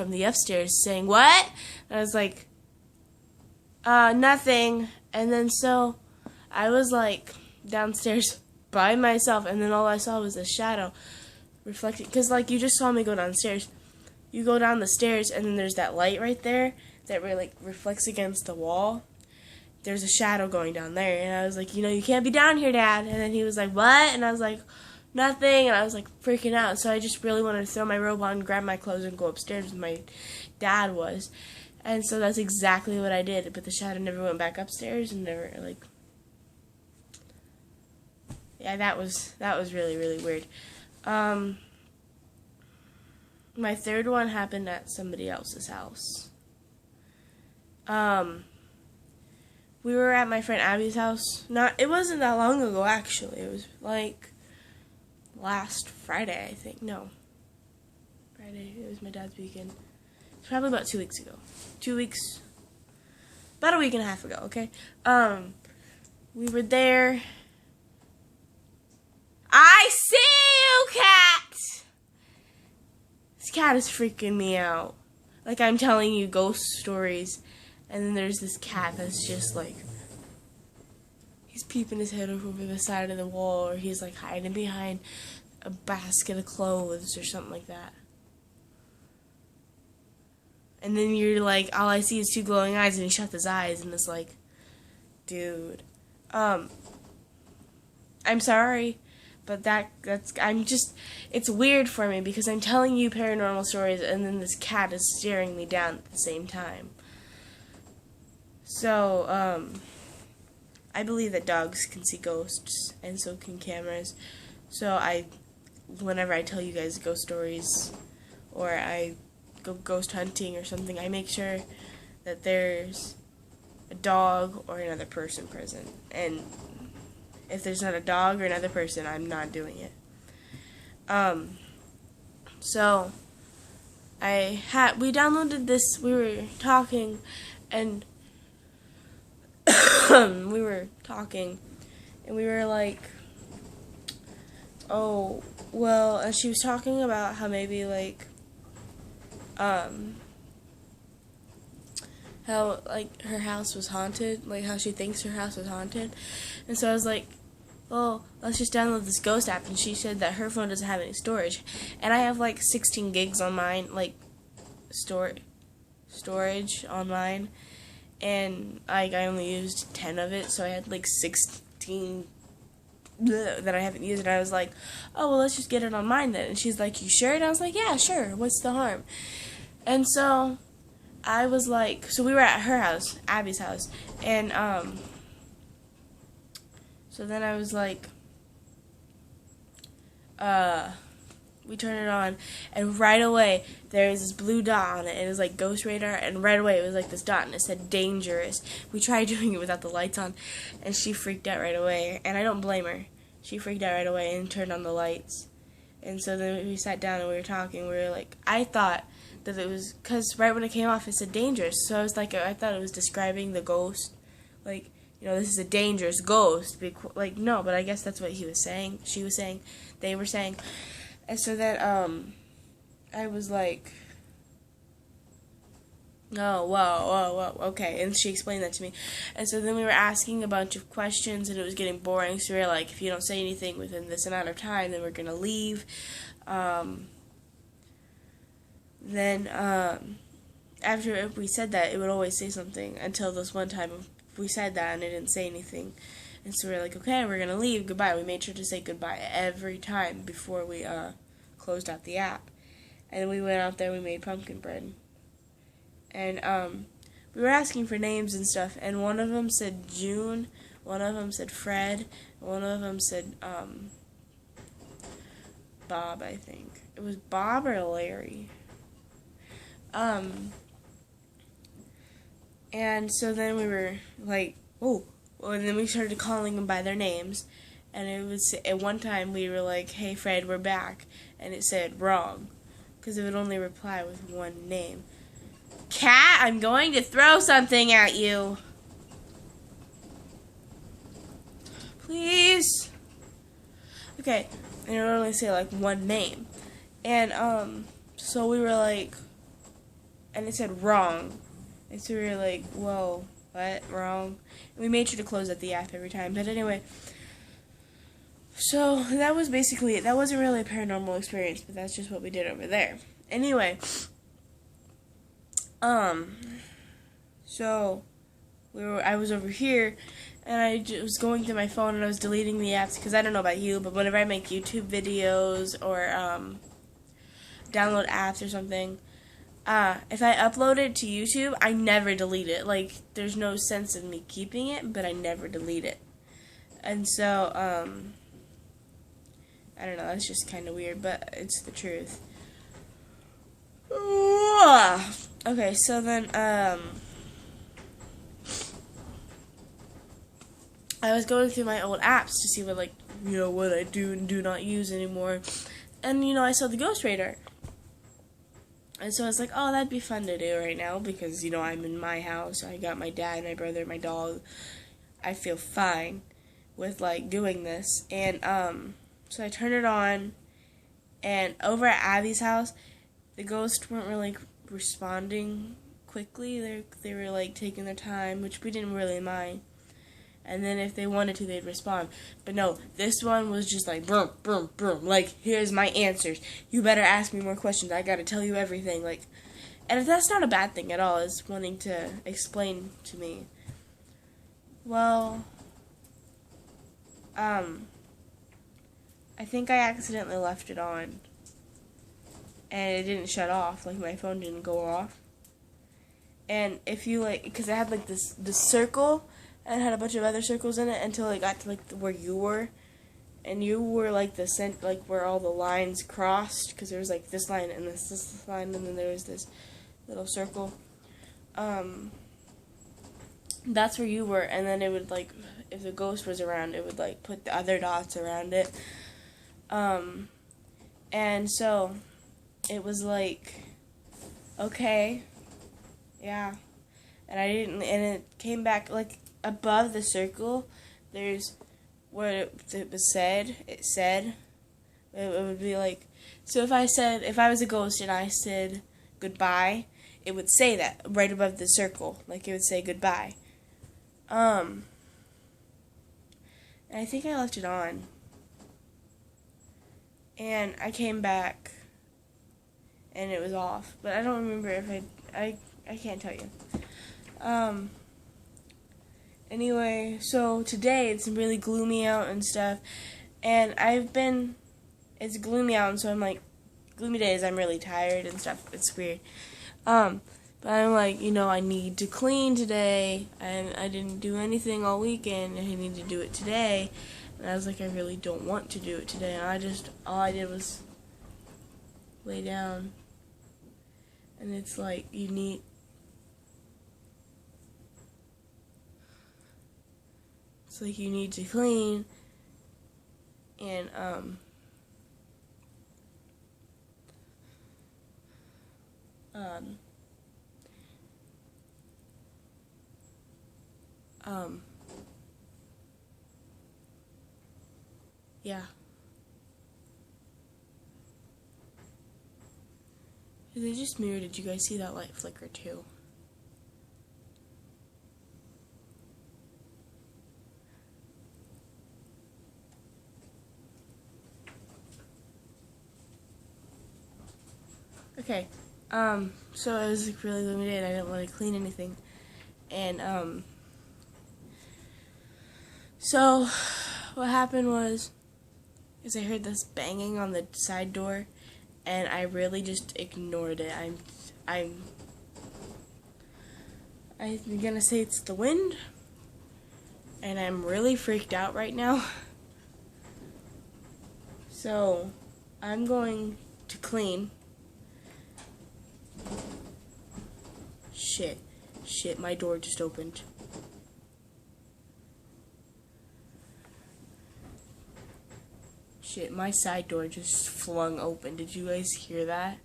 from the upstairs saying, "What?" And I was like, nothing. And then so I was like downstairs by myself, and then all I saw was a shadow reflecting. Because like you just saw me go downstairs. You go down the stairs, and then there's that light right there that like reflects against the wall. There's a shadow going down there, and I was like, you can't be down here, Dad. And then he was like, "What?" And I was like, "Nothing." And I was like freaking out. So I just really wanted to throw my robe on, grab my clothes, and go upstairs where my dad was. And so that's exactly what I did. But the shadow never went back upstairs, and never like. Yeah, that was really, really weird. My third one happened at somebody else's house. We were at my friend Abby's house. It wasn't that long ago, actually. It was like last Friday, I think. No. Friday. It was my dad's weekend. It's probably about 2 weeks ago. 2 weeks. About a week and a half ago, okay? We were there. I see you, cat! This cat is freaking me out. Like I'm telling you ghost stories. And then there's this cat that's just like, he's peeping his head over the side of the wall, or he's like hiding behind a basket of clothes or something like that. And then you're like, all I see is two glowing eyes, and he shuts his eyes, and it's like, dude, I'm sorry, but it's weird for me because I'm telling you paranormal stories, and then this cat is staring me down at the same time. So, I believe that dogs can see ghosts, and so can cameras. So whenever I tell you guys ghost stories, or I go ghost hunting or something, I make sure that there's a dog or another person present. And if there's not a dog or another person, I'm not doing it. So, we downloaded this, we were talking, and we were talking, and we were like, oh, well, and she was talking about how maybe, like, how, like, her house was haunted, like, how she thinks her house was haunted, and so I was like, well, let's just download this ghost app, and she said that her phone doesn't have any storage, and I have, like, 16 gigs on mine, like, storage on mine, and I only used 10 of it, so I had like 16 that I haven't used, and I was like, oh, well, let's just get it on mine then. And she's like, you sure? And I was like, yeah, sure, what's the harm? And so I was like, so we were at her house, Abby's house, and so then I was like, we turned it on, and right away there was this blue dot on it, and it was like Ghost Radar, and right away it was like this dot, and it said dangerous. We tried doing it without the lights on, and she freaked out right away, and I don't blame her. She freaked out right away and turned on the lights, and so then we sat down and we were talking. We were like, I thought that it was, because right when it came off it said dangerous, so I was like, I thought it was describing the ghost, like, this is a dangerous ghost, like, no, but I guess that's what he was saying, she was saying, they were saying. And so then, I was like, oh, whoa, okay, and she explained that to me, and so then we were asking a bunch of questions, and it was getting boring, so we were like, if you don't say anything within this amount of time, then we're gonna leave. Then, after we said that, it would always say something, until this one time we said that, and it didn't say anything. And so we were like, okay, we're going to leave. Goodbye. We made sure to say goodbye every time before we closed out the app. And we went out there, we made pumpkin bread. And we were asking for names and stuff. And one of them said June. One of them said Fred. One of them said Bob, I think. It was Bob or Larry. And so then we were like, oh. Well, and then we started calling them by their names, and it was, at one time we were like, hey Fred, we're back, and it said wrong, because it would only reply with one name. Cat, I'm going to throw something at you. Please. Okay, and it would only say like one name, and so we were like, and it said wrong. And so we were like, whoa, what? Wrong? And we made sure to close out the app every time. But anyway, so that was basically it. That wasn't really a paranormal experience, but that's just what we did over there. Anyway, so I was over here, and I was going through my phone, and I was deleting the apps, because I don't know about you, but whenever I make YouTube videos, or, download apps or something, if I upload it to YouTube, I never delete it. Like, there's no sense in me keeping it, but I never delete it. And so, I don't know, that's just kind of weird, but it's the truth. Okay, so then, I was going through my old apps to see what, like, what I do and do not use anymore. And, I saw the Ghost Raider. And so I was like, oh, that'd be fun to do right now because, I'm in my house. I got my dad, my brother, my dog. I feel fine with, like, doing this. And, so I turned it on. And over at Abby's house, the ghosts weren't really responding quickly. They were, like, taking their time, which we didn't really mind. And then if they wanted to, they'd respond. But no, this one was just like, boom, boom, boom. Like, here's my answers. You better ask me more questions. I gotta tell you everything. Like, and if that's not a bad thing at all, is wanting to explain to me. Well, I think I accidentally left it on. And it didn't shut off. Like, my phone didn't go off. And if you, like, because it had, like, this circle, and it had a bunch of other circles in it until it got to, like, where you were. And you were, like, like, where all the lines crossed, because there was, like, this line and this line, and then there was this little circle. That's where you were, and then it would, like, if the ghost was around, it would, like, put the other dots around it. And so, it was, like, okay, yeah. And and it came back, like, above the circle, there's what it said, it would be like, so if I was a ghost and I said goodbye, it would say that right above the circle, like it would say goodbye. And I think I left it on. And I came back, and it was off, but I don't remember if I can't tell you. Anyway, so today it's really gloomy out and stuff, and it's gloomy out, and so I'm like, gloomy days, I'm really tired and stuff, it's weird, but I'm like, I need to clean today, and I didn't do anything all weekend, and I need to do it today, and I was like, I really don't want to do it today, and all I did was lay down, and it's like, it's like you need to clean, and, yeah. Is it just me, or did you guys see that light flicker too? Okay, so it was like really gloomy day, and I didn't want to clean anything, and, so what happened was, I heard this banging on the side door, and I really just ignored it. I'm gonna say it's the wind, and I'm really freaked out right now, so I'm going to clean. Shit, my door just opened. Shit, my side door just flung open. Did you guys hear that?